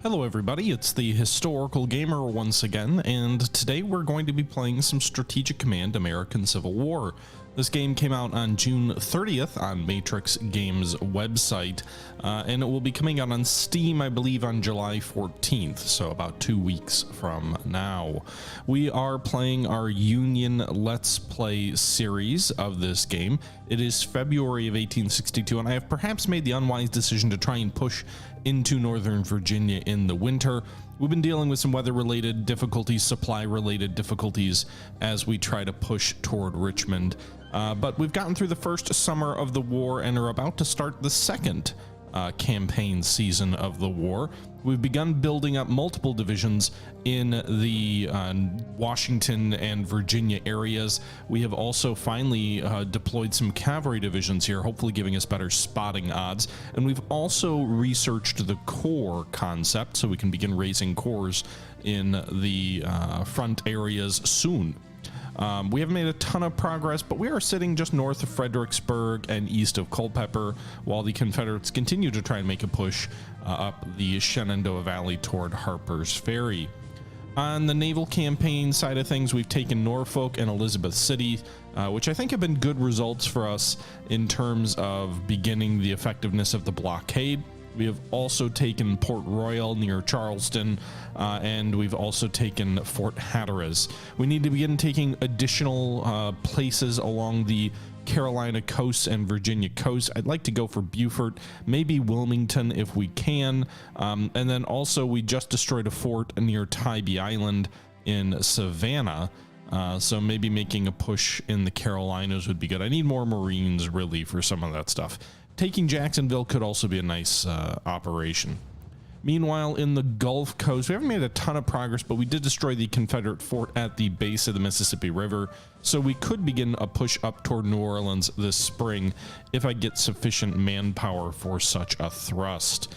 Hello everybody, it's the Historical Gamer once again, and today we're going to be playing some Strategic Command American Civil War. This game came out on June 30th on Matrix Games website, and it will be coming out on Steam, I believe, on July 14th, so about 2 weeks from now. We are playing our Union Let's Play series of this game. It is February of 1862, and I have perhaps made the unwise decision to try and push into Northern Virginia in the winter. We've been dealing with some weather-related difficulties, supply-related difficulties as we try to push toward Richmond. But we've gotten through the first summer of the war and are about to start the second campaign season of the war. We've begun building up multiple divisions in the Washington and Virginia areas. We have also finally deployed some cavalry divisions here, hopefully giving us better spotting odds. And we've also researched the corps concept, so we can begin raising corps in the front areas soon. We haven't made a ton of progress, but we are sitting just north of Fredericksburg and east of Culpeper, while the Confederates continue to try and make a push up the Shenandoah Valley toward Harper's Ferry. On the naval campaign side of things, we've taken Norfolk and Elizabeth City, which I think have been good results for us in terms of beginning the effectiveness of the blockade. We have also taken Port Royal near Charleston, and we've also taken Fort Hatteras. We need to begin taking additional places along the Carolina coast and Virginia coast. I'd like to go for Beaufort, maybe Wilmington if we can. And then also we just destroyed a fort near Tybee Island in Savannah. So maybe making a push in the Carolinas would be good. I need more Marines really for some of that stuff. Taking Jacksonville could also be a nice operation. Meanwhile, in the Gulf Coast, we haven't made a ton of progress, but we did destroy the Confederate fort at the base of the Mississippi River, so we could begin a push up toward New Orleans this spring if I get sufficient manpower for such a thrust.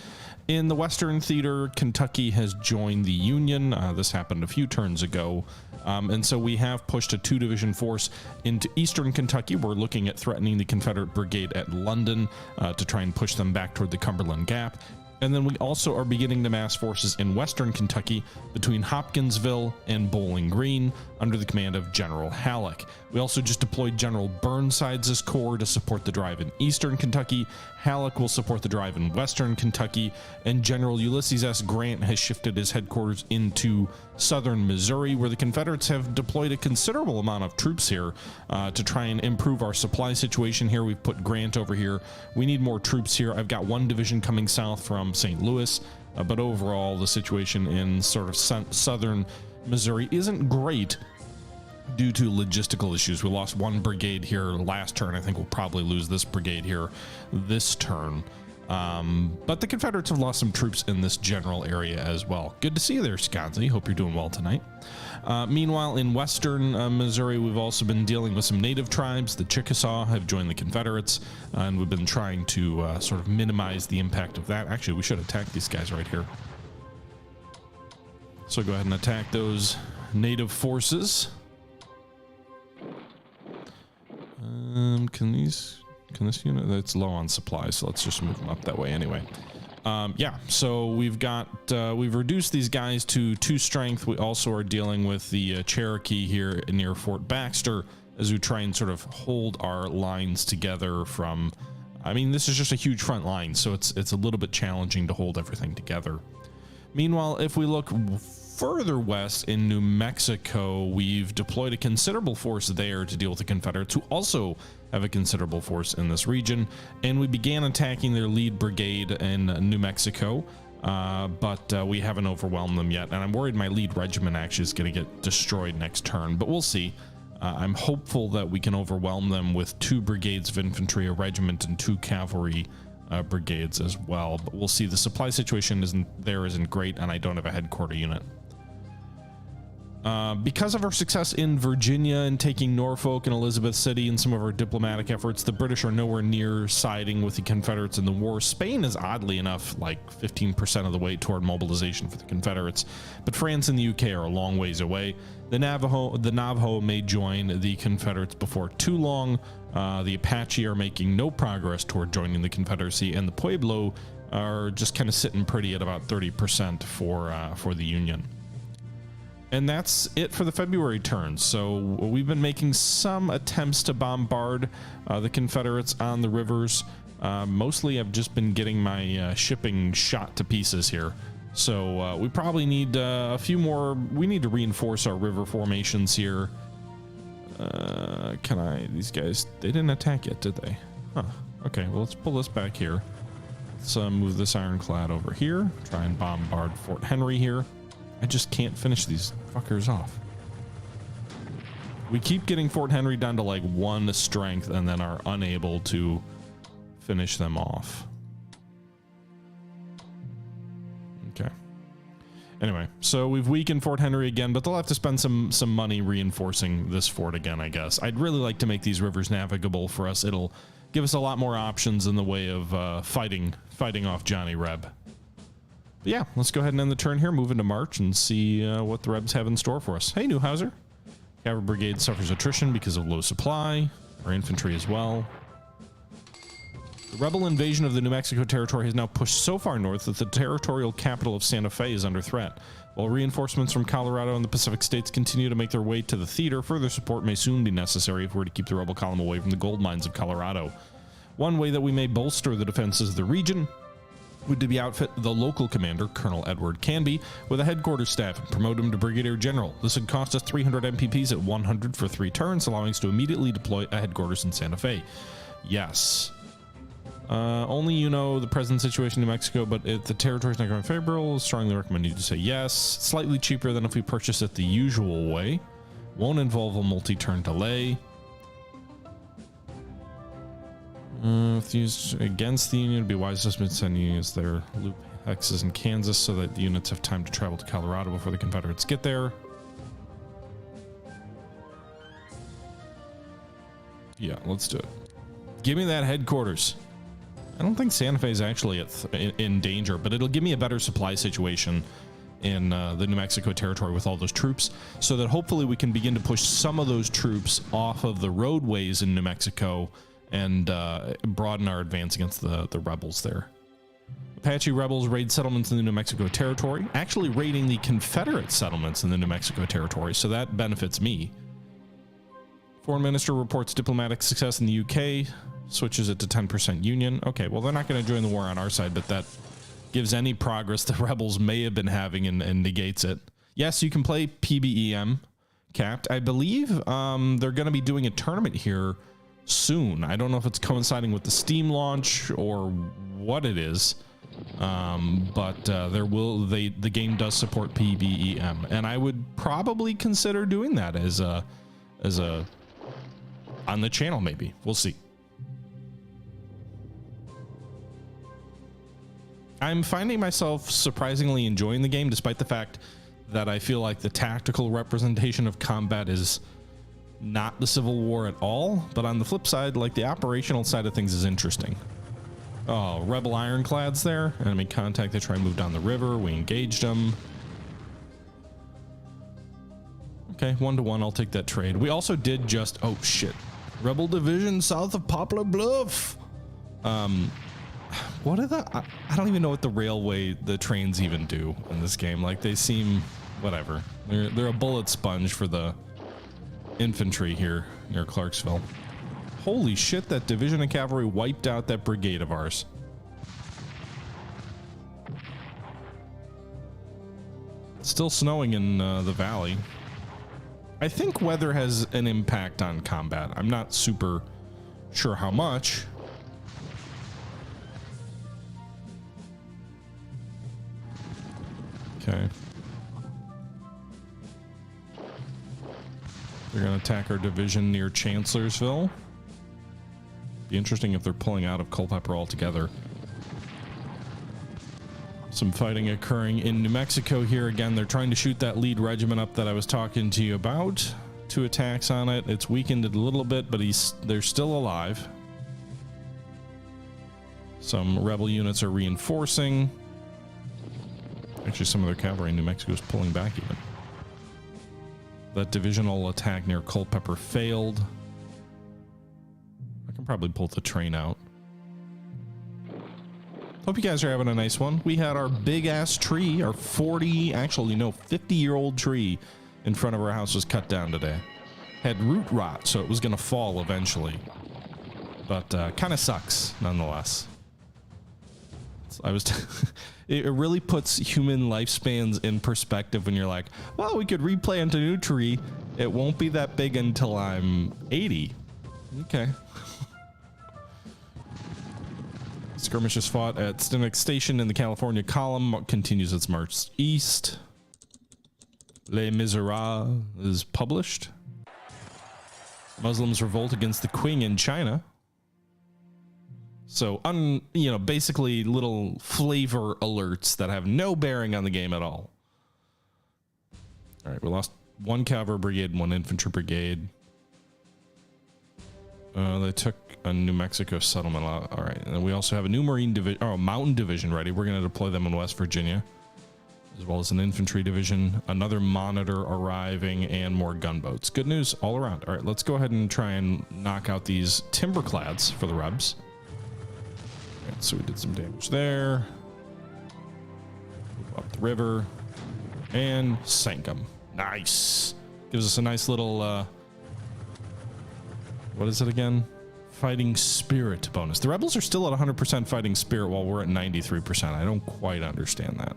In the Western Theater, Kentucky has joined the Union. This happened a few turns ago. And so we have pushed a 2-division force into Eastern Kentucky. We're looking at threatening the Confederate Brigade at London to try and push them back toward the Cumberland Gap. And then we also are beginning to mass forces in Western Kentucky between Hopkinsville and Bowling Green under the command of General Halleck. We also just deployed General Burnside's corps to support the drive in Eastern Kentucky. Halleck will support the drive in Western Kentucky, and General Ulysses S. Grant has shifted his headquarters into Southern Missouri, where the Confederates have deployed a considerable amount of troops here to try and improve our supply situation here. We've put Grant over here. We need more troops here. I've got one division coming south from St. Louis, but overall the situation in sort of southern Missouri isn't great due to logistical issues. We lost one brigade here last turn. I think we'll probably lose this brigade here this turn. But the Confederates have lost some troops in this general area as well. Good to see you there, Sconzi. Hope you're doing well tonight. Meanwhile, in western Missouri, we've also been dealing with some native tribes. The Chickasaw have joined the Confederates, and we've been trying to sort of minimize the impact of that. Actually, we should attack these guys right here. So go ahead and attack those native forces. Can this unit, that's low on supplies, so let's just move them up that way anyway. Yeah, so we've reduced these guys to 2 strength. We also are dealing with the Cherokee here near Fort Baxter as we try and sort of hold our lines together from, I mean, this is just a huge front line, so it's a little bit challenging to hold everything together. Meanwhile, if we look further west in New Mexico, we've deployed a considerable force there to deal with the Confederates, who also have a considerable force in this region, and we began attacking their lead brigade in New Mexico, but we haven't overwhelmed them yet, and I'm worried my lead regiment actually is going to get destroyed next turn, but we'll see. I'm hopeful that we can overwhelm them with 2 brigades of infantry, a regiment, and 2 cavalry brigades as well, but we'll see. The supply situation isn't great, and I don't have a headquarter unit. Because of our success in Virginia and taking Norfolk and Elizabeth City and some of our diplomatic efforts, the British are nowhere near siding with the Confederates in the war. Spain is oddly enough like 15% of the way toward mobilization for the Confederates, but France and the UK are a long ways away. The Navajo may join the Confederates before too long. The Apache are making no progress toward joining the Confederacy, and the Pueblo are just kind of sitting pretty at about 30% for the Union. And that's it for the February turn. So we've been making some attempts to bombard the Confederates on the rivers. Mostly I've just been getting my shipping shot to pieces here. So we probably need a few more. We need to reinforce our river formations here. These guys, they didn't attack yet, did they? Huh. Okay, well, let's pull this back here. Let's move this ironclad over here. Try and bombard Fort Henry here. I just can't finish these fuckers off. We keep getting Fort Henry down to like 1 strength and then are unable to finish them off. Okay. Anyway, so we've weakened Fort Henry again, but they'll have to spend some money reinforcing this fort again, I guess. I'd really like to make these rivers navigable for us. It'll give us a lot more options in the way of fighting off Johnny Reb. But yeah, let's go ahead and end the turn here, move into March, and see what the Rebs have in store for us. Hey, Newhauser. Cavalry Brigade suffers attrition because of low supply. Our infantry as well. The rebel invasion of the New Mexico territory has now pushed so far north that the territorial capital of Santa Fe is under threat. While reinforcements from Colorado and the Pacific states continue to make their way to the theater, further support may soon be necessary if we're to keep the rebel column away from the gold mines of Colorado. One way that we may bolster the defenses of the region would be outfit the local commander, Colonel Edward Canby, with a headquarters staff and promote him to Brigadier General. This would cost us 300 MPPs at 100 for 3 turns, allowing us to immediately deploy a headquarters in Santa Fe. Yes. Only the present situation in New Mexico, but if the territory is not going favorable, strongly recommend you to say yes. Slightly cheaper than if we purchase it the usual way. Won't involve a multi-turn delay. If used against the Union, it'd be wise to send units their loop hexes in Kansas so that the units have time to travel to Colorado before the Confederates get there. Yeah, let's do it. Give me that headquarters. I don't think Santa Fe is actually in danger, but it'll give me a better supply situation in the New Mexico territory with all those troops, so that hopefully we can begin to push some of those troops off of the roadways in New Mexico and broaden our advance against the rebels there. Apache rebels raid settlements in the New Mexico territory, actually raiding the Confederate settlements in the New Mexico territory, so that benefits me. Foreign minister reports diplomatic success in the UK, switches it to 10% Union. Okay, well, they're not going to join the war on our side, but that gives any progress the rebels may have been having and negates it. Yes, you can play PBEM capped. I believe they're going to be doing a tournament here soon. I don't know if it's coinciding with the Steam launch or what it is, but the game does support PBEM, and I would probably consider doing that as a on the channel. Maybe we'll see. I'm finding myself surprisingly enjoying the game, despite the fact that I feel like the tactical representation of combat is not the Civil War at all. But on the flip side, like, the operational side of things is interesting. Oh, rebel ironclads there. Enemy contact. They try and move down the river. We engaged them. Okay, 1-to-1. I'll take that trade. We also did just... Oh, shit. Rebel division south of Poplar Bluff. What are the... I don't even know what the trains even do in this game. Like, they seem... whatever. They're a bullet sponge for the infantry here near Clarksville. Holy shit, that division of cavalry wiped out that brigade of ours. It's still snowing in the valley. I think weather has an impact on combat. I'm not super sure how much. Okay. They're going to attack our division near Chancellorsville. Be interesting if they're pulling out of Culpeper altogether. Some fighting occurring in New Mexico here. Again, they're trying to shoot that lead regiment up that I was talking to you about. 2 attacks on it. It's weakened it a little bit, but they're still alive. Some rebel units are reinforcing. Actually, some of their cavalry in New Mexico is pulling back even. That divisional attack near Culpeper failed. I can probably pull the train out. Hope you guys are having a nice one. We had our big ass tree, our 50-year-old tree in front of our house was cut down today. Had root rot, so it was going to fall eventually. But kind of sucks nonetheless. It really puts human lifespans in perspective when you're like, well, we could replant a new tree. It won't be that big until I'm 80. Okay. Skirmish is fought at Stennick Station in the California Column. Continues its march east. Les Miserables is published. Muslims revolt against the Qing in China. So, basically little flavor alerts that have no bearing on the game at all. All right, we lost one cavalry brigade, one infantry brigade. They took a New Mexico settlement out. All right, and then we also have a new Marine division, or a mountain division ready. We're going to deploy them in West Virginia, as well as an infantry division, another monitor arriving, and more gunboats. Good news all around. All right, let's go ahead and try and knock out these timberclads for the Rebs. All right, so we did some damage there. Move up the river and sank them. Nice. Gives us a nice little, what is it again? Fighting spirit bonus. The rebels are still at 100% fighting spirit while we're at 93%. I don't quite understand that.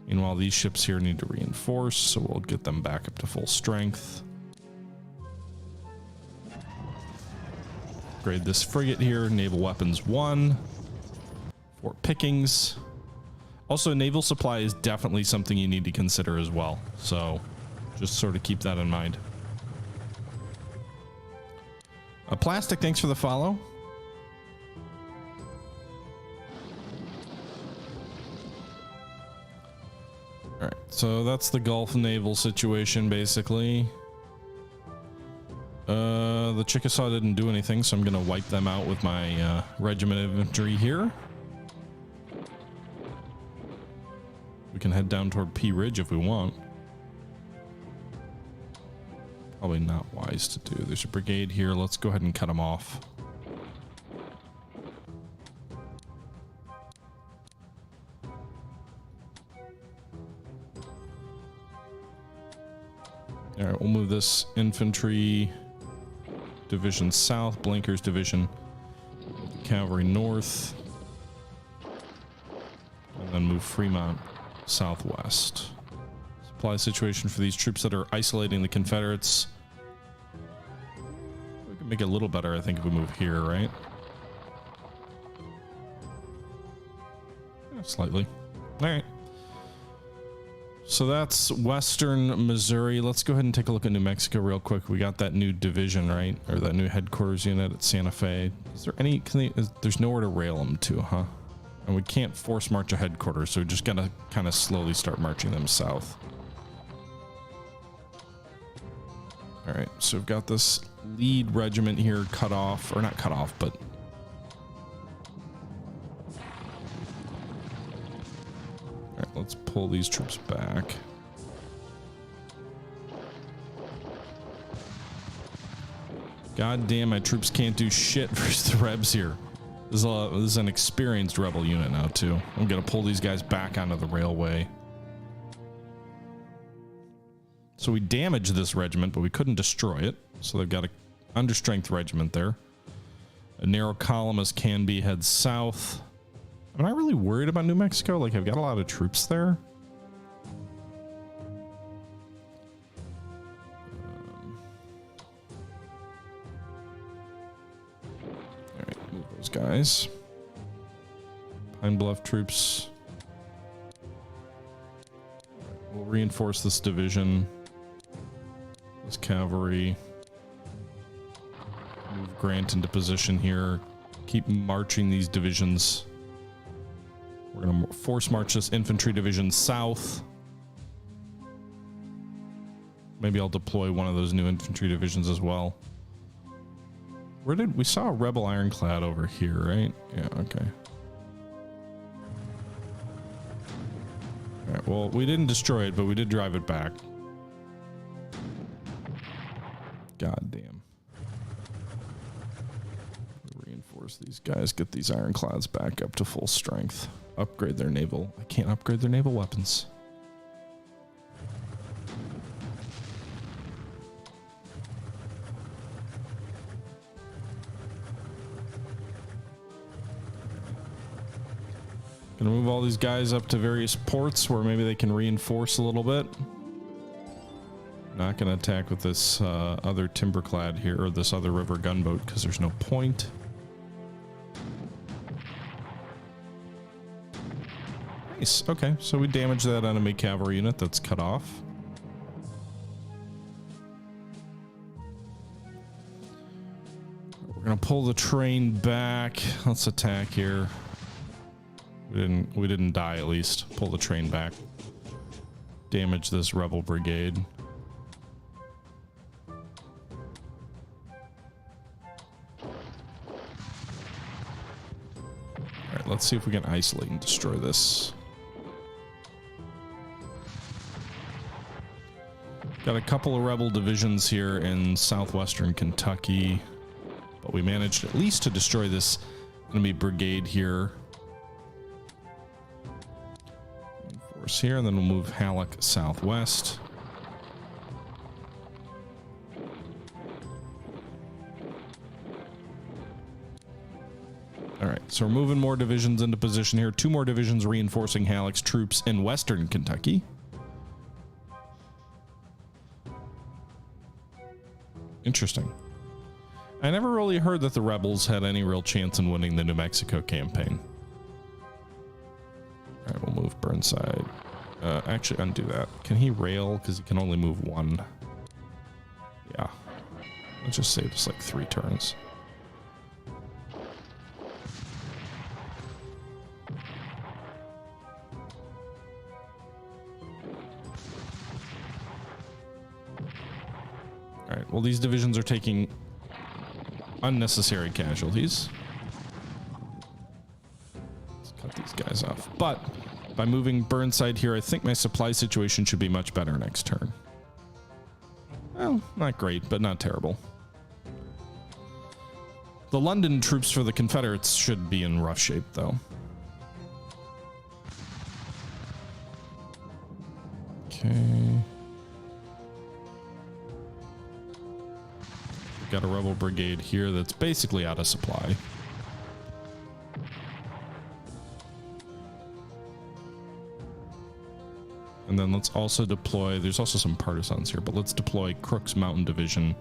Meanwhile, these ships here need to reinforce, so we'll get them back up to full strength. Upgrade this frigate here. Naval weapons 1. Fort Pickens. Also, naval supply is definitely something you need to consider as well. So just sort of keep that in mind. Plastic, thanks for the follow. All right, so that's the Gulf naval situation, basically. The Chickasaw didn't do anything, so I'm going to wipe them out with my regiment infantry here. We can head down toward Pea Ridge if we want. Probably not wise to do. There's a brigade here. Let's go ahead and cut them off. All right, we'll move this infantry division south, Blinker's division, cavalry north, and then move Fremont southwest. Supply situation for these troops that are isolating the Confederates. We can make it a little better, I think, if we move here, right? Yeah, slightly. All right. So that's Western Missouri. Let's go ahead and take a look at New Mexico real quick. We got that new division, right? Or that new headquarters unit at Santa Fe. Is there any... there's nowhere to rail them to, huh? And we can't force march a headquarters, so we just gotta kind of slowly start marching them south. All right, so we've got this lead regiment here cut off, or not cut off, but... All right, let's pull these troops back. God damn, my troops can't do shit versus the Rebs here. This is an experienced rebel unit now, too. I'm gonna pull these guys back onto the railway. So we damaged this regiment, but we couldn't destroy it. So they've got an understrength regiment there. A narrow column as can be heads south. I'm not really worried about New Mexico. Like, I've got a lot of troops there. All right, move those guys. Pine Bluff troops. We'll reinforce this division. This cavalry. Move Grant into position here. Keep marching these divisions. We're going to force march this infantry division south. Maybe I'll deploy one of those new infantry divisions as well. Where did we saw a rebel ironclad over here, right? Yeah, okay. All right, well, we didn't destroy it, but we did drive it back. God damn. Reinforce Reinforce these guys, get these ironclads back up to full strength. Upgrade their naval. I can't upgrade their naval weapons. Gonna move all these guys up to various ports where maybe they can reinforce a little bit. Not gonna attack with this other timberclad here, or this other river gunboat, because there's no point. Nice. Okay, so we damaged that enemy cavalry unit that's cut off. We're gonna pull the train back. Let's attack here. We didn't die, at least. Pull the train back. Damage this rebel brigade. Alright, let's see if we can isolate and destroy this. Got a couple of rebel divisions here in southwestern Kentucky, but we managed at least to destroy this enemy brigade here. Force here, and then we'll move Halleck southwest. All right, so we're moving more divisions into position here. 2 more divisions reinforcing Halleck's troops in western Kentucky. Interesting. I never really heard that the rebels had any real chance in winning the New Mexico campaign. All right, we'll move Burnside. Actually, undo that. Can he rail? Because he can only move 1. Yeah. Let's just save us like 3 turns. All right, well, these divisions are taking unnecessary casualties. Let's cut these guys off. But by moving Burnside here, I think my supply situation should be much better next turn. Well, not great, but not terrible. The London troops for the Confederates should be in rough shape, though. Okay. Got a rebel brigade here that's basically out of supply. And then let's also deploy, there's also some partisans here, but let's deploy Crook's Mountain Division.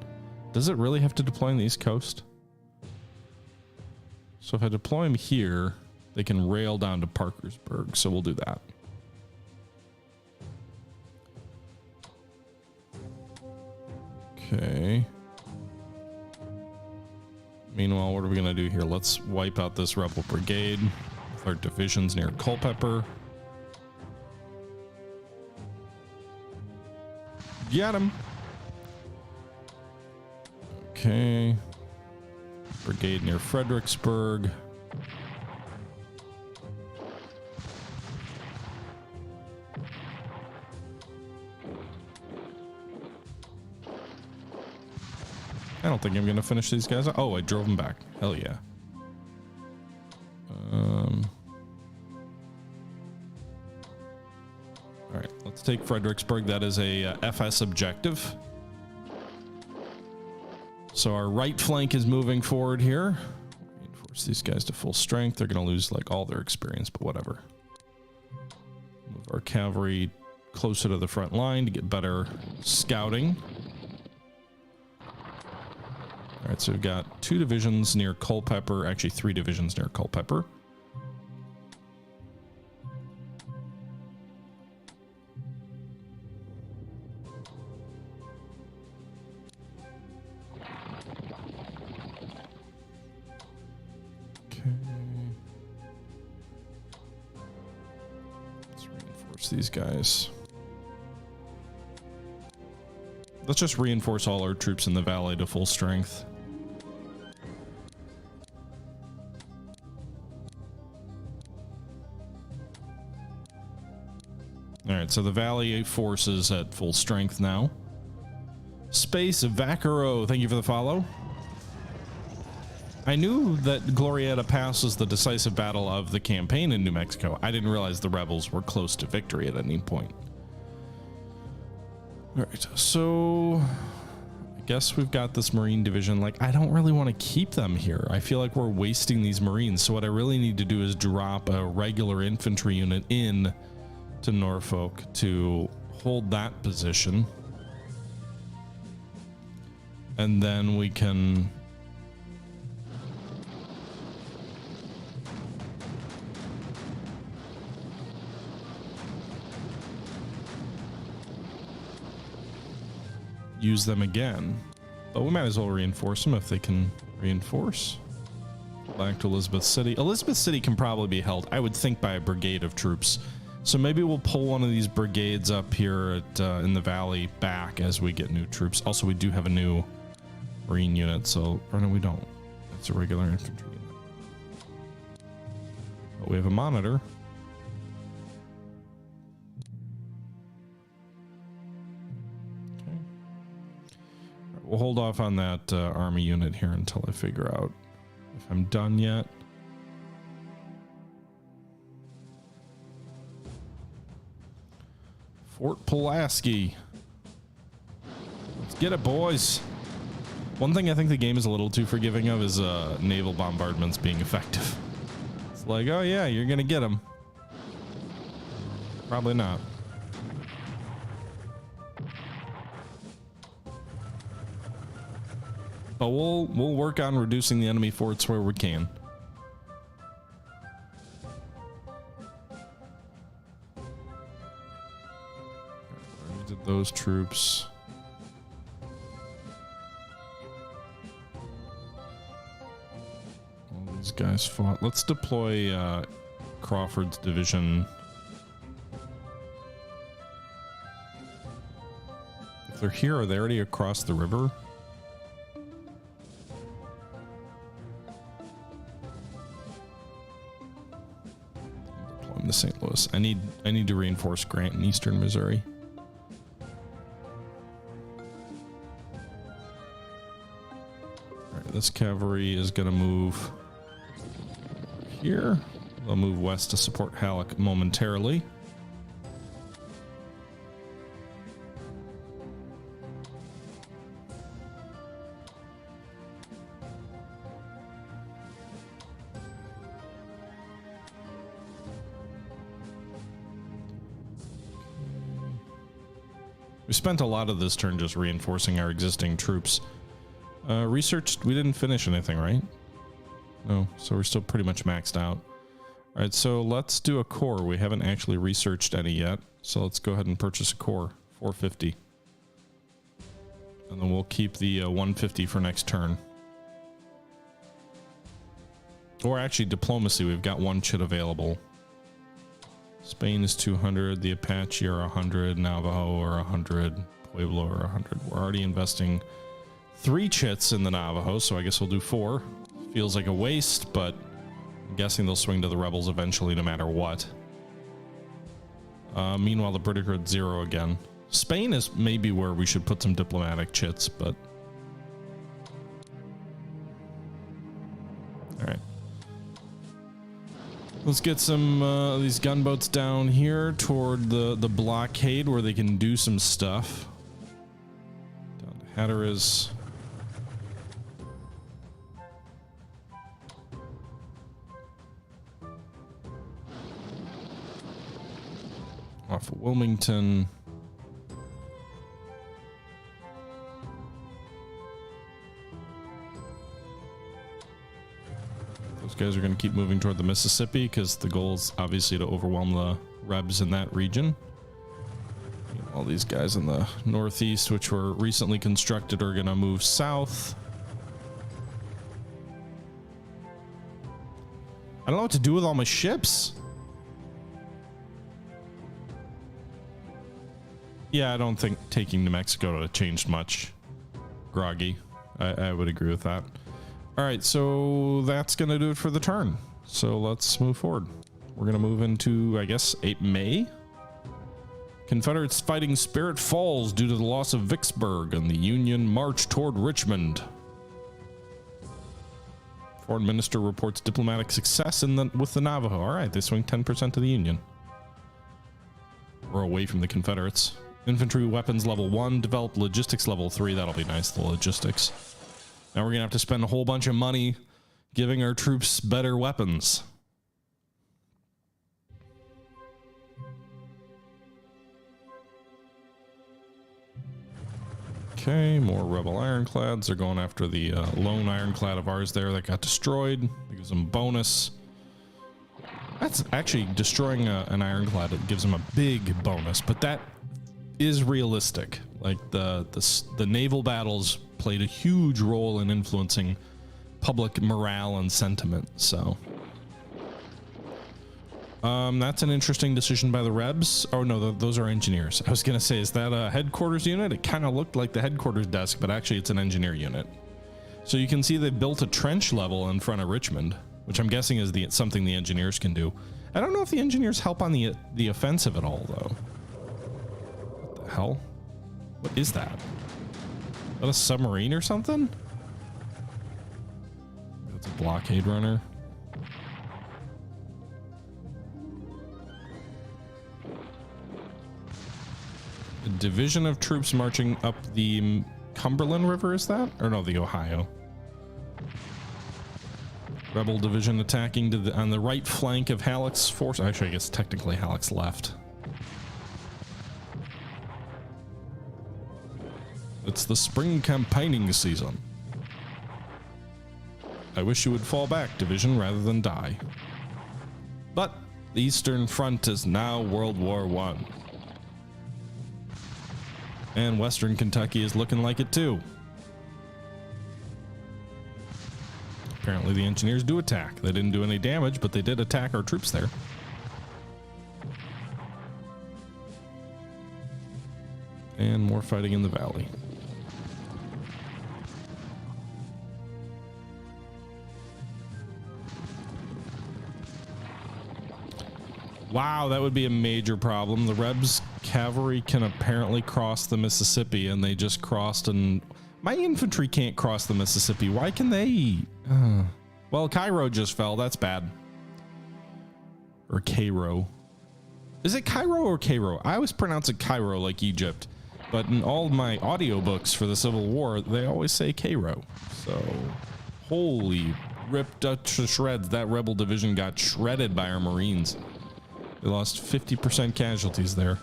Does it really have to deploy on the East Coast? So if I deploy them here, they can rail down to Parkersburg, so we'll do that. Okay. Meanwhile, what are we going to do here? Let's wipe out this rebel brigade with our divisions near Culpeper. Get him. Okay. Brigade near Fredericksburg. I don't think I'm going to finish these guys. Oh, I drove them back. Hell yeah. All right, let's take Fredericksburg. That is a FS objective. So our right flank is moving forward here. Reinforce these guys to full strength. They're going to lose like all their experience, but whatever. Move our cavalry closer to the front line to get better scouting. All right, so we've got 2 divisions near Culpeper, actually 3 divisions near Culpeper. Okay. Let's reinforce these guys. Let's just reinforce all our troops in the valley to full strength. All right, so the Valley force is at full strength now. Space Vaccaro, thank you for the follow. I knew that Glorieta Pass was the decisive battle of the campaign in New Mexico. I didn't realize the rebels were close to victory at any point. All right, so I guess we've got this Marine division. Like, I don't really want to keep them here. I feel like we're wasting these Marines. So what I really need to do is drop a regular infantry unit in to Norfolk to hold that position. And then we can use them again, but we might as well reinforce them if they can reinforce. Back to Elizabeth City. Elizabeth City can probably be held, I would think, by a brigade of troops. So maybe we'll pull one of these brigades up here at in the valley back as we get new troops. Also, we do have a new Marine unit, so, or no, we don't. It's a regular infantry unit. But we have a monitor. We'll hold off on that army unit here until I figure out if I'm done yet. Fort Pulaski. Let's get it, boys. One thing I think the game is a little too forgiving of is naval bombardments being effective. It's like, oh yeah, you're gonna get them. Probably not. But we'll work on reducing the enemy forts where we can. Where did those troops? All these guys fought. Let's deploy Crawford's division. If they're here, are they already across the river? To St. Louis. I need to reinforce Grant in eastern Missouri. All right, this cavalry is going to move here. They'll move west to support Halleck momentarily. We spent a lot of this turn just reinforcing our existing troops. Research, we didn't finish anything, right? No, so we're still pretty much maxed out. All right, so let's do a core. We haven't actually researched any yet, so let's go ahead and purchase a core, 450. And then we'll keep the 150 for next turn. Or actually diplomacy, we've got one chit available. Spain is 200, the Apache are 100, Navajo are 100, Pueblo are 100. We're already investing 3 chits in the Navajo, so I guess we'll do 4. Feels like a waste, but I'm guessing they'll swing to the rebels eventually no matter what. Meanwhile, the British are at 0 again. Spain is maybe where we should put some diplomatic chits, but... Alright. Let's get some these gunboats down here toward the blockade where they can do some stuff. Down to Hatteras. Off of Wilmington. Those guys are going to keep moving toward the Mississippi because the goal is obviously to overwhelm the Rebs in that region. All these guys in the northeast, which were recently constructed, are going to move south. I don't know what to do with all my ships. Yeah, I don't think taking New Mexico would have changed much. Groggy. I would agree with that. All right, so that's going to do it for the turn. So let's move forward. We're going to move into, I guess, May. Confederates fighting spirit falls due to the loss of Vicksburg and the Union march toward Richmond. Foreign minister reports diplomatic success with the Navajo. All right, they swing 10% to the Union. We're away from the Confederates. Infantry weapons level 1, develop logistics level 3. That'll be nice, the logistics. Now we're gonna have to spend a whole bunch of money giving our troops better weapons. Okay, more rebel ironclads. They're going after the lone ironclad of ours there that got destroyed. It gives them bonus. That's actually destroying an ironclad. It gives them a big bonus, but that is realistic. Like the naval battles played a huge role in influencing public morale and sentiment. So that's an interesting decision by the Rebs. Oh no, those are engineers. I was gonna say, is that a headquarters unit? It kind of looked like the headquarters desk, but actually it's an engineer unit. So you can see they built a trench level in front of Richmond, which I'm guessing is something the engineers can do. I don't know if the engineers help on the offensive at all though. What the hell? What is that? Is that a submarine or something? That's a blockade runner. A division of troops marching up the Cumberland River, is that? Or no, the Ohio. Rebel division attacking on the right flank of Halleck's force. Actually, I guess technically Halleck's left. It's the spring campaigning season. I wish you would fall back, division, rather than die. But the Eastern Front is now World War I. And Western Kentucky is looking like it too. Apparently the engineers do attack. They didn't do any damage, but they did attack our troops there. And more fighting in the valley. Wow, that would be a major problem. The Rebs cavalry can apparently cross the Mississippi, and they just crossed, and my infantry can't cross the Mississippi. Why can they? Well, Cairo just fell. That's bad. Or Cairo. Is it Cairo or Cairo? I always pronounce it Cairo like Egypt, but in all my audiobooks for the Civil War, they always say Cairo. So, holy ripped to shreds. That rebel division got shredded by our Marines. They lost 50% casualties there.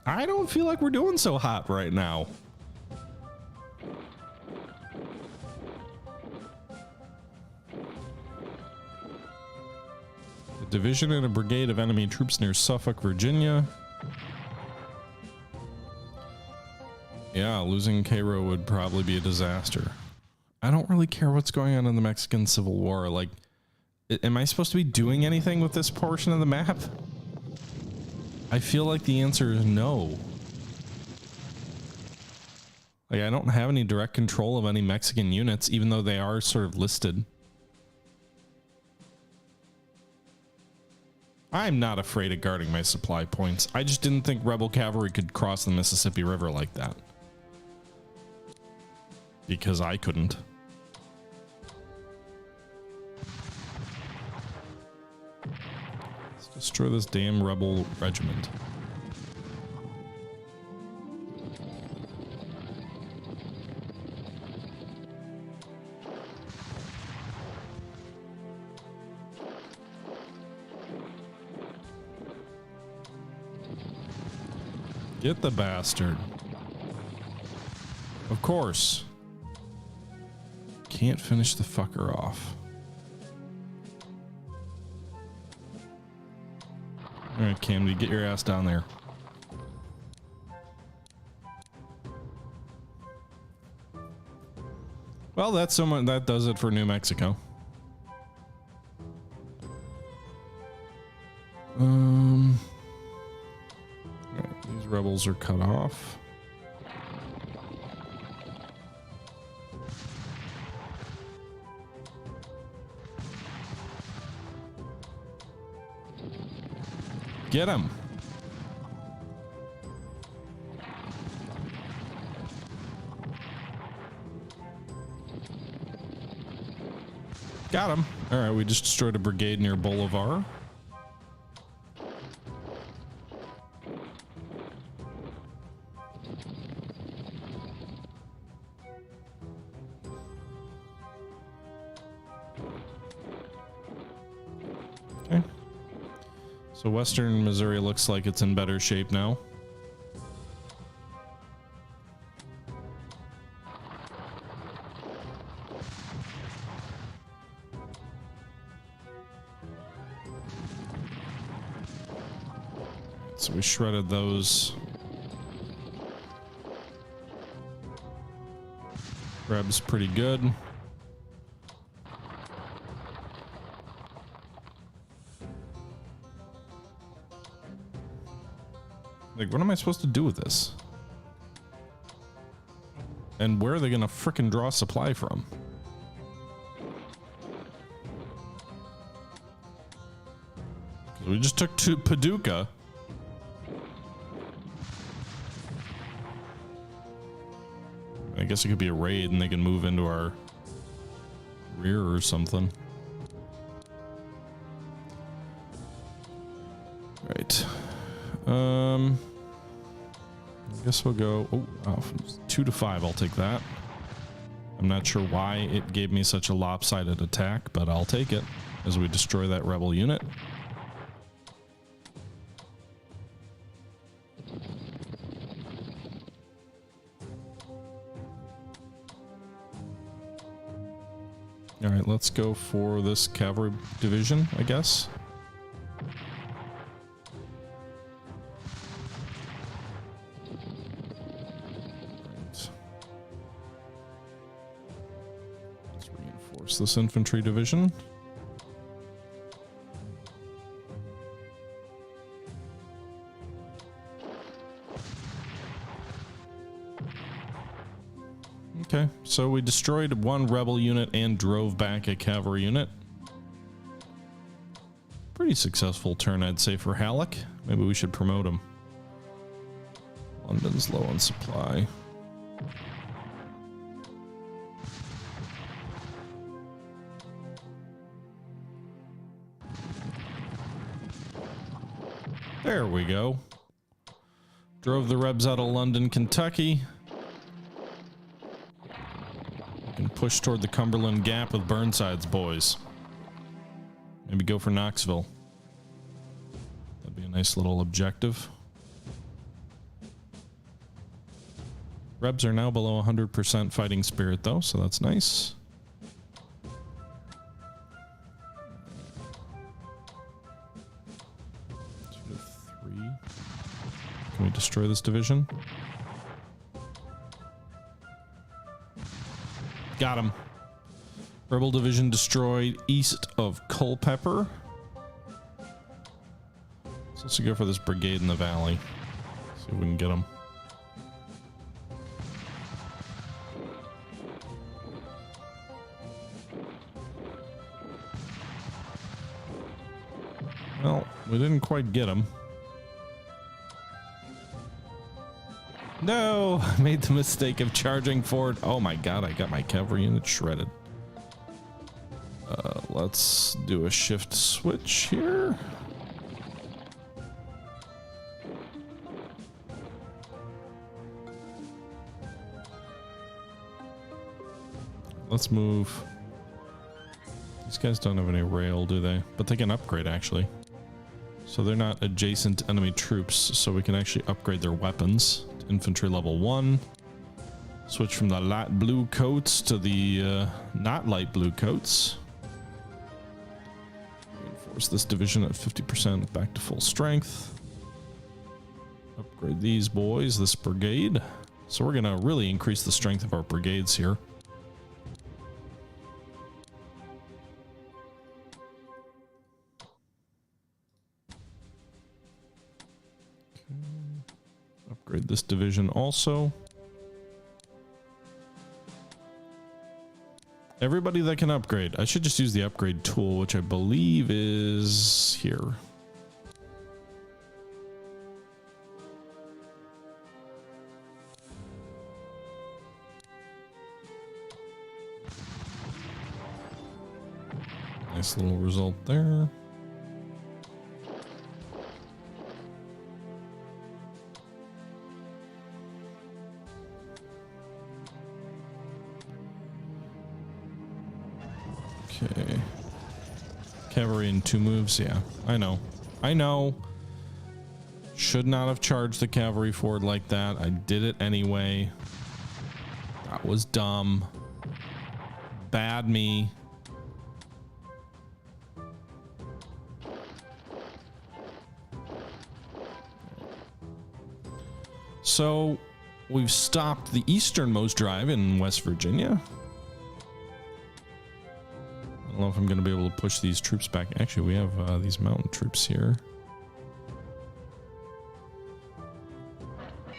I don't feel like we're doing so hot right now. A division and a brigade of enemy troops near Suffolk, Virginia. Yeah, losing Cairo would probably be a disaster. I don't really care what's going on in the Mexican Civil War. Like, am I supposed to be doing anything with this portion of the map? I feel like the answer is no. Like, I don't have any direct control of any Mexican units, even though they are sort of listed. I'm not afraid of guarding my supply points. I just didn't think rebel cavalry could cross the Mississippi River like that. Because I couldn't. Let's destroy this damn rebel regiment. Get the bastard. Of course. Can't finish the fucker off. All right, Camdy, get your ass down there. Well, that's someone that does it for New Mexico. All right, these rebels are cut off. Get him. Got him. All right, we just destroyed a brigade near Bolivar. Okay. So Western Missouri looks like it's in better shape now. So we shredded those. Reb's pretty good. Like, what am I supposed to do with this? And where are they gonna frickin' draw supply from? We just took to Paducah. I guess it could be a raid and they can move into our rear or something. Right. I guess we'll go 2 to 5. I'll take that. I'm not sure why it gave me such a lopsided attack, but I'll take it as we destroy that rebel unit. All right, let's go for this cavalry division, I guess. Let's reinforce this infantry division. Okay, so we destroyed one rebel unit and drove back a cavalry unit. Pretty successful turn, I'd say, for Halleck. Maybe we should promote him. London's low on supply. There we go. Drove the Rebs out of London, Kentucky. And push toward the Cumberland Gap with Burnside's boys. Maybe go for Knoxville. That'd be a nice little objective. Rebs are now below 100% fighting spirit though, so that's nice. 2 to 3. Can we destroy this division? Got him. Rebel division destroyed east of Culpeper. So let's go for this brigade in the valley. See if we can get them. Well, we didn't quite get them. No, I made the mistake of charging forward. Oh my god, I got my cavalry unit shredded. Let's do a shift switch here. Let's move. These guys don't have any rail, do they? But they can upgrade, actually. So they're not adjacent enemy troops, so we can actually upgrade their weapons. Infantry level 1. Switch from the light blue coats to the not light blue coats. Reinforce this division at 50% back to full strength. Upgrade these boys, this brigade. So we're gonna really increase the strength of our brigades here. Upgrade this division also. Everybody that can upgrade. I should just use the upgrade tool, which I believe is here. Nice little result there. Okay. Cavalry in 2 moves. Yeah, I know. I know. Should not have charged the cavalry forward like that. I did it anyway. That was dumb. Bad me. So we've stopped the easternmost drive in West Virginia. I don't know if I'm going to be able to push these troops back. Actually, we have these mountain troops here.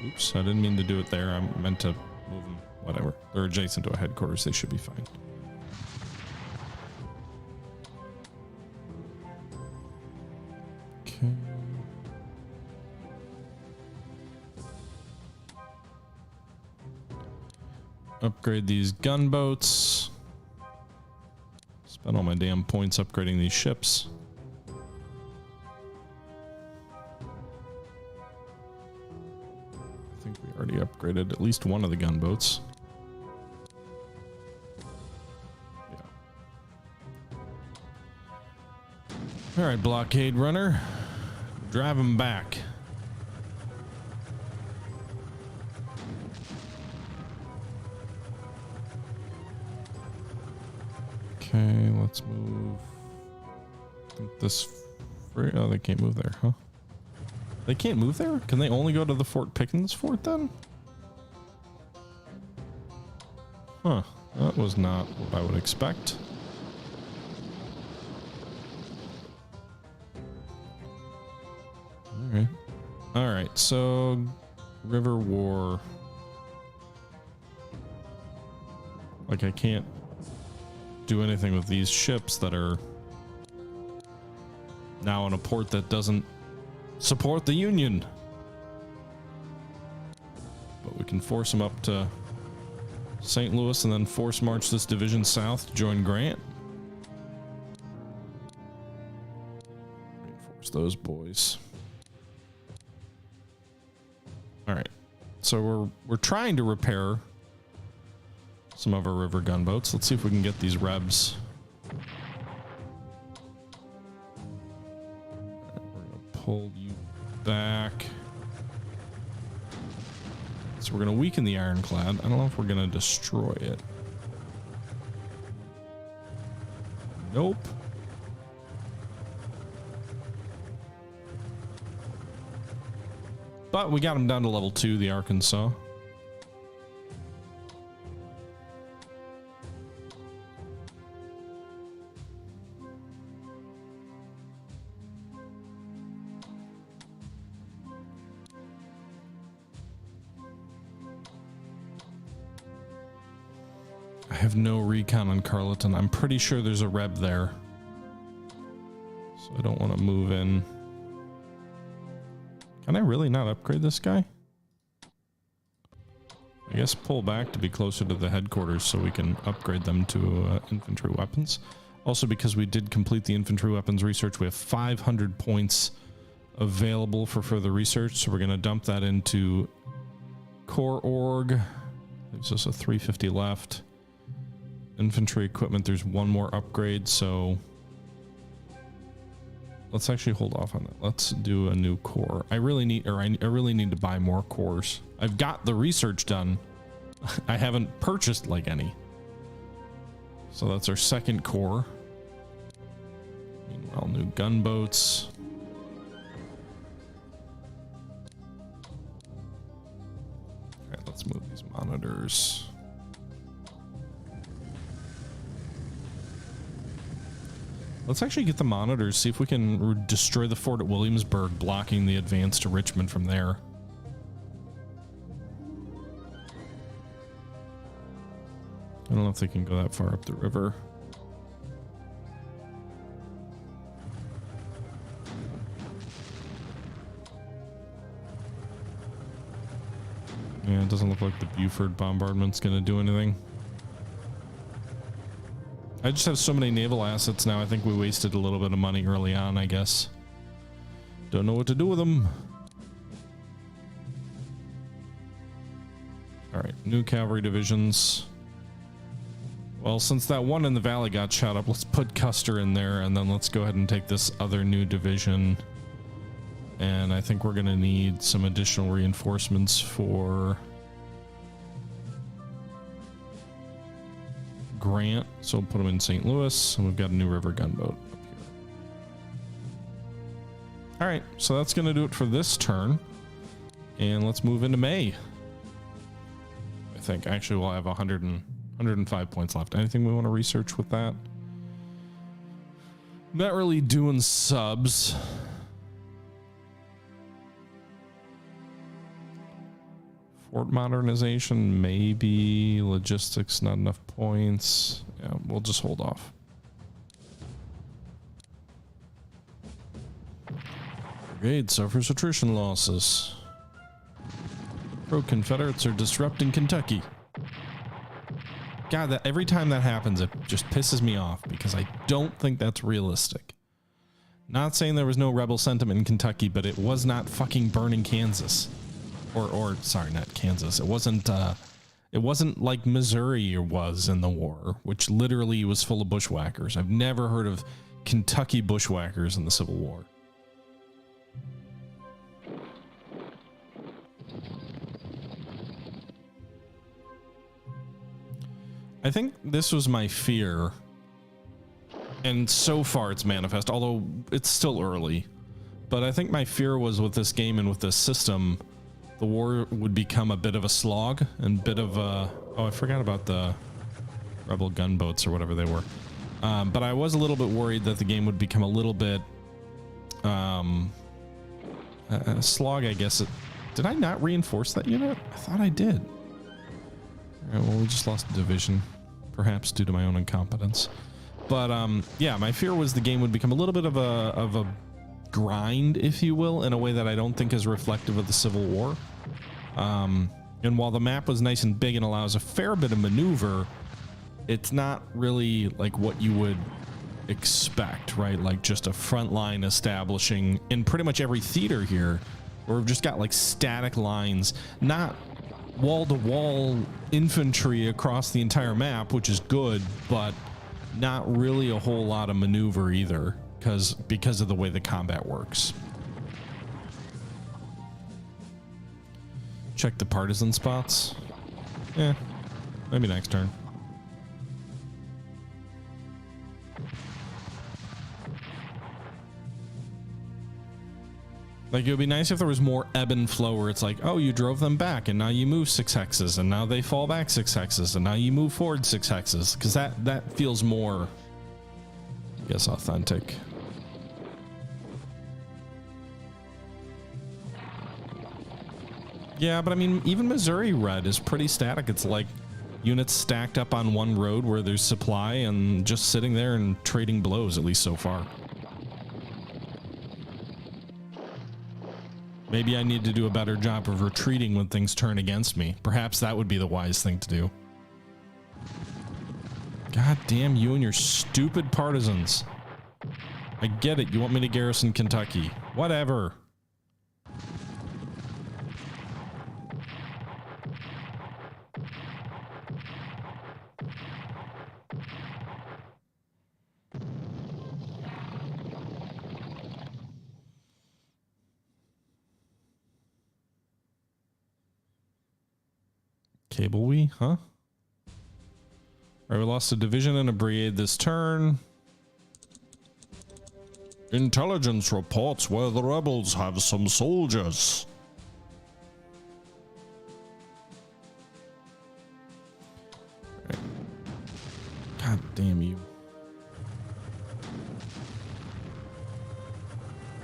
Oops, I didn't mean to do it there. I meant to move them. Whatever. They're adjacent to a headquarters. They should be fine. Okay. Upgrade these gunboats. Spend all my damn points upgrading these ships. I think we already upgraded at least one of the gunboats. Yeah. All right, blockade runner. Drive them back. Okay, let's move. I think this. Oh, they can't move there, huh? They can't move there? Can they only go to the Fort Pickens fort then? Huh. That was not what I would expect. Alright. Alright, so River War. Like, I can't do anything with these ships that are now in a port that doesn't support the Union. But we can force them up to St. Louis and then force march this division south to join Grant. Reinforce those boys. All right. So we're trying to repair some of our river gunboats. Let's see if we can get these rebs. Right, we're gonna pull you back. So we're gonna weaken the ironclad. I don't know if we're gonna destroy it. Nope. But we got them down to level 2, the Arkansas. I have no recon on Carleton. I'm pretty sure there's a reb there. So I don't want to move in. Can I really not upgrade this guy? I guess pull back to be closer to the headquarters so we can upgrade them to infantry weapons. Also, because we did complete the infantry weapons research, we have 500 points available for further research. So we're going to dump that into Core Org. Leaves us a 350 left. Infantry equipment, there's one more upgrade, so let's actually hold off on that. Let's do a new core. I really need to buy more cores. I've got the research done. I haven't purchased like any. So that's our second core. Meanwhile, new gunboats. All right, let's move these monitors. Let's actually get the monitors, see if we can destroy the fort at Williamsburg, blocking the advance to Richmond from there. I don't know if they can go that far up the river. Yeah, it doesn't look like the Buford bombardment's going to do anything. I just have so many naval assets now. I think we wasted a little bit of money early on, I guess. Don't know what to do with them. All right, new cavalry divisions. Well, since that one in the valley got shot up, let's put Custer in there, and then let's go ahead and take this other new division. And I think we're going to need some additional reinforcements for Grant, so we'll put them in St. Louis, and we've got a new river gunboat up here. All right, so that's going to do it for this turn, and let's move into May. I think actually we'll have 105 points left. Anything we want to research with that? Not really doing subs. Fort modernization, maybe. Logistics, not enough points. Yeah, we'll just hold off. Brigade suffers attrition losses. Pro-Confederates are disrupting Kentucky. God, that every time that happens, it just pisses me off because I don't think that's realistic. Not saying there was no rebel sentiment in Kentucky, but it was not fucking burning Kansas. Or sorry, not Kansas. It wasn't like Missouri was in the war, which literally was full of bushwhackers. I've never heard of Kentucky bushwhackers in the Civil War. I think this was my fear, and so far it's manifest, although it's still early. But I think my fear was with this game and with this system, the war would become a bit of a slog and bit of a... Oh, I forgot about the rebel gunboats or whatever they were. But I was a little bit worried that the game would become a little bit... a slog, I guess. Did I not reinforce that unit? I thought I did. All right, well, we just lost a division, perhaps due to my own incompetence. But yeah, my fear was the game would become a little bit of a grind, if you will, in a way that I don't think is reflective of the Civil War. And while the map was nice and big and allows a fair bit of maneuver, it's not really like what you would expect, right? Like just a front line establishing in pretty much every theater here, where we've just got like static lines, not wall-to-wall infantry across the entire map, which is good, but not really a whole lot of maneuver either, because of the way the combat works. Check the partisan spots. Yeah, maybe next turn. Like, it would be nice if there was more ebb and flow where it's like, oh, you drove them back and now you move 6 hexes and now they fall back 6 hexes and now you move forward 6 hexes, because that feels more, I guess, authentic. Yeah, but I mean, even Missouri red is pretty static. It's like units stacked up on one road where there's supply and just sitting there and trading blows, at least so far. Maybe I need to do a better job of retreating when things turn against me. Perhaps that would be the wise thing to do. God damn you and your stupid partisans. I get it. You want me to garrison Kentucky. Whatever. Cable we, huh? All right, we lost a division and a brigade this turn. Intelligence reports where the rebels have some soldiers. Right. God damn you.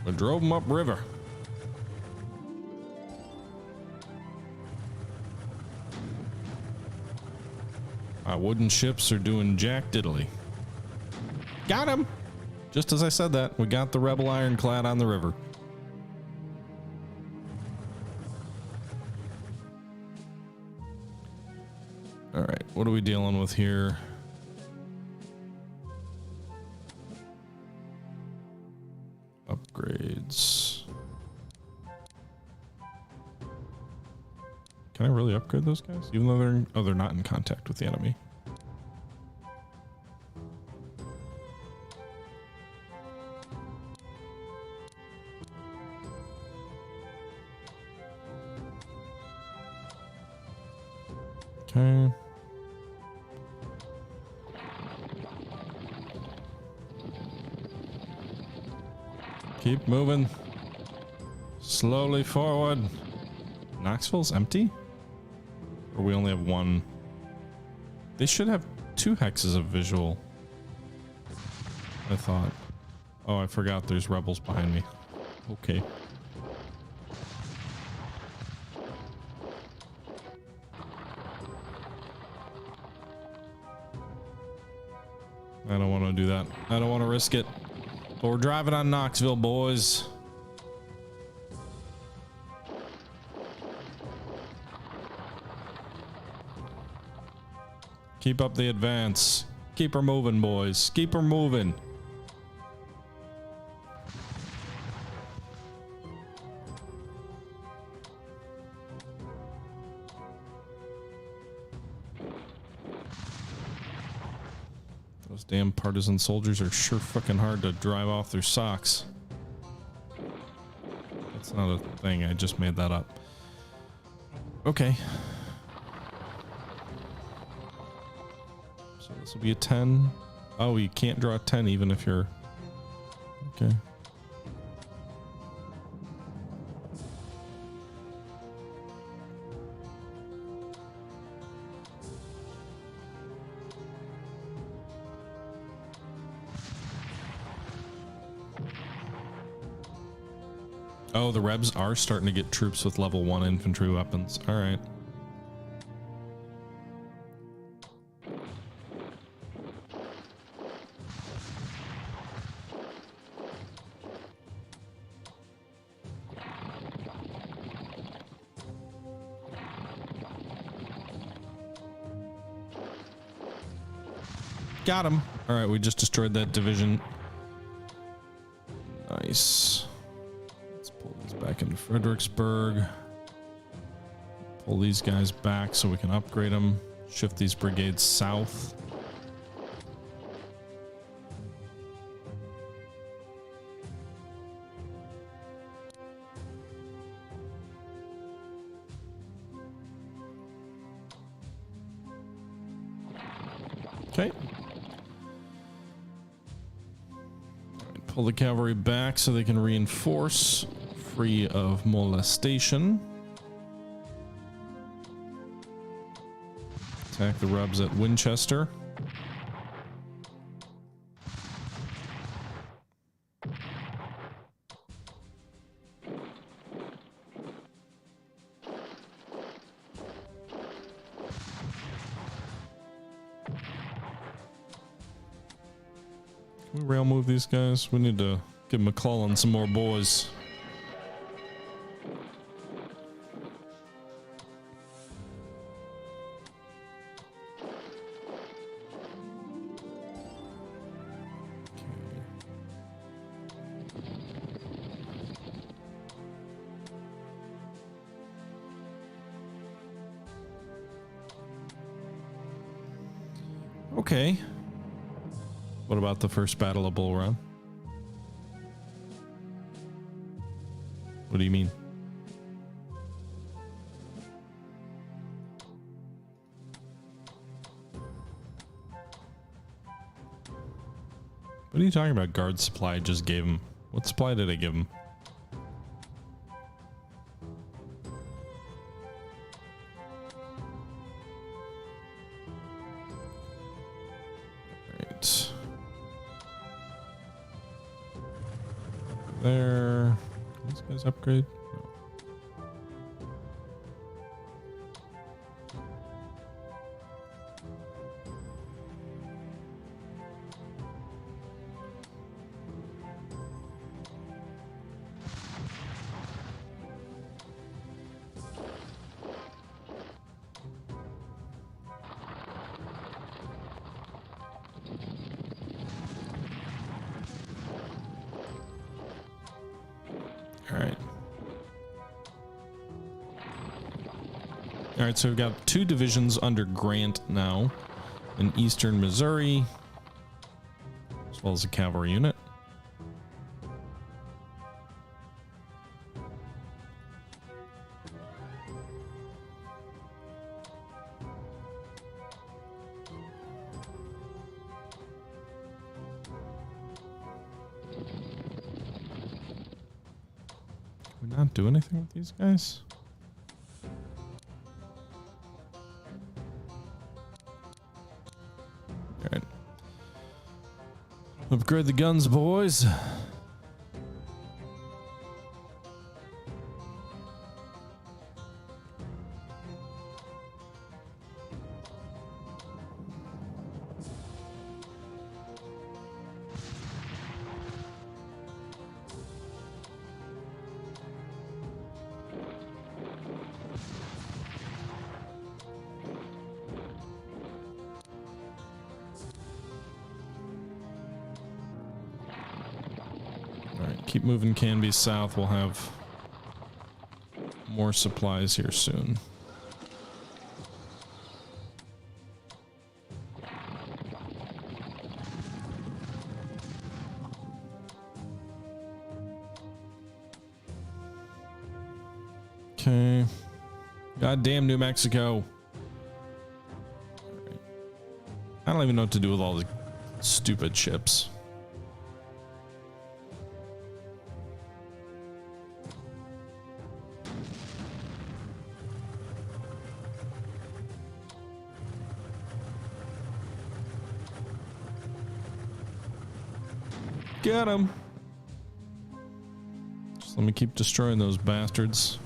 We drove them upriver. Our wooden ships are doing jack diddly. Got him! Just as I said that, we got the rebel ironclad on the river. All right, what are we dealing with here? Upgrades. Can I really upgrade those guys? Even though they're not in contact with the enemy. Okay. Keep moving. Slowly forward. Knoxville's empty? Or we only have one? They should have 2 hexes of visual. I thought. Oh, I forgot there's rebels behind me. Okay. I don't want to do that. I don't want to risk it. But we're driving on Knoxville, boys. Keep up the advance. Keep her moving, boys. Keep her moving. Those damn partisan soldiers are sure fucking hard to drive off their socks. That's not a thing. I just made that up. Okay. So this will be a 10. Oh, you can't draw a 10 even if you're... Okay. Oh, the Rebs are starting to get troops with level 1 infantry weapons. All right. Got him. All right, we just destroyed that division. Nice. Let's pull these back into Fredericksburg. Pull these guys back so we can upgrade them. Shift these brigades south. Okay. Pull the cavalry back so they can reinforce, free of molestation. Attack the Rebs at Winchester. Can we rail move these guys? We need to give McClellan some more boys. Okay. What about the first Battle of Bull Run? What do you mean? What are you talking about? Guard supply just gave him. What supply did I give him? Right. There. Can these guys upgrade? No. All right. All right, so we've got 2 divisions under Grant now in eastern Missouri, as well as a cavalry unit. Can we not do anything with these guys? Upgrade the guns, boys. Keep moving Canby south. We'll have more supplies here soon. Okay. Goddamn New Mexico. Right. I don't even know what to do with all the stupid ships. Get him. Just let me keep destroying those bastards.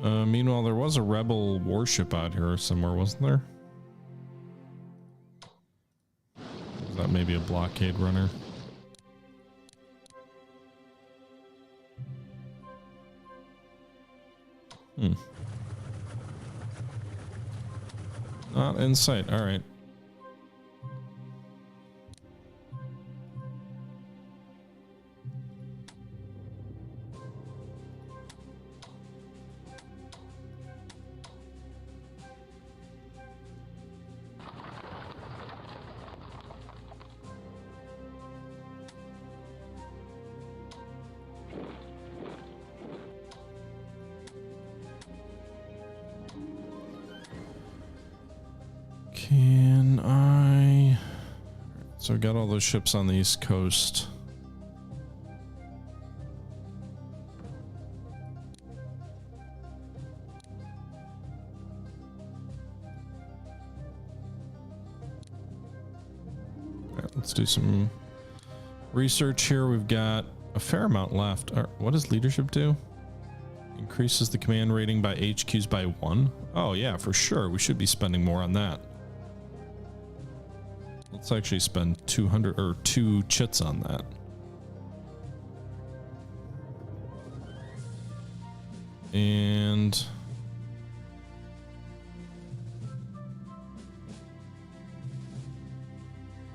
Meanwhile, there was a rebel warship out here somewhere, wasn't there? Is that maybe a blockade runner? Not in sight. All right. Can I... So we got all those ships on the East Coast. All right, let's do some research here. We've got a fair amount left. What does leadership do? Increases the command rating by HQs by 1. Oh yeah, for sure. We should be spending more on that. Let's actually spend 200 or 2 chits on that. And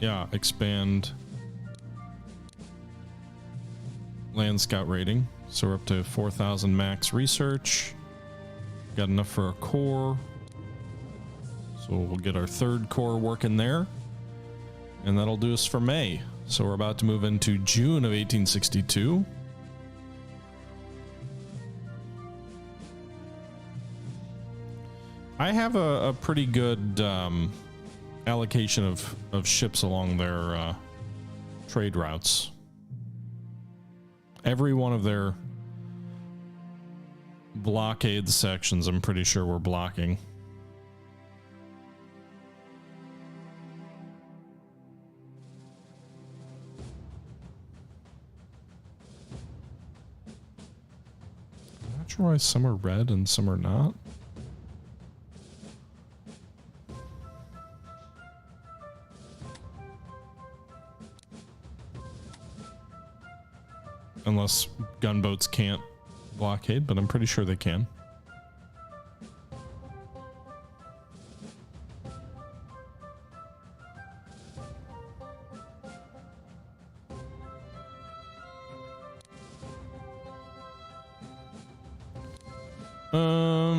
yeah, expand land scout rating. So we're up to 4,000 max research. Got enough for a core. So we'll get our 3rd core working there. And that'll do us for May. So we're about to move into June of 1862. I have a pretty good allocation of ships along their trade routes. Every one of their blockade sections, I'm pretty sure we're blocking. Why some are red and some are not. Unless gunboats can't blockade, but I'm pretty sure they can.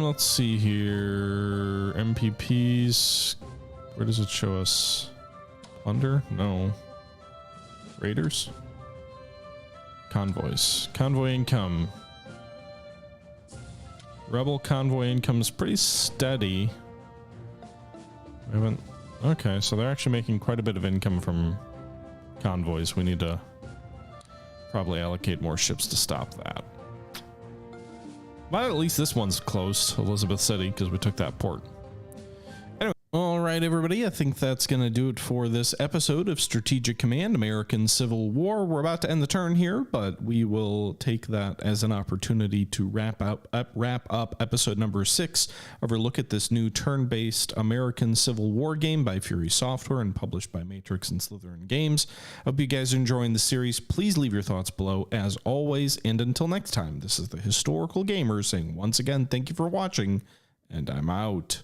Let's see here. MPPs. Where does it show us? Plunder? No. Raiders? Convoys. Convoy income. Rebel convoy income is pretty steady. We haven't. Okay, so they're actually making quite a bit of income from convoys. We need to probably allocate more ships to stop that. But at least this one's close, Elizabeth City, because we took that port. Anyway, all right, everybody, I think that's going to do it for this episode of Strategic Command, American Civil War. We're about to end the turn here, but we will take that as an opportunity to wrap up episode number 6 of our look at this new turn-based American Civil War game by Fury Software and published by Matrix and Slytherin Games. I hope you guys are enjoying the series. Please leave your thoughts below as always, and until next time, this is the Historical Gamer saying once again, thank you for watching, and I'm out.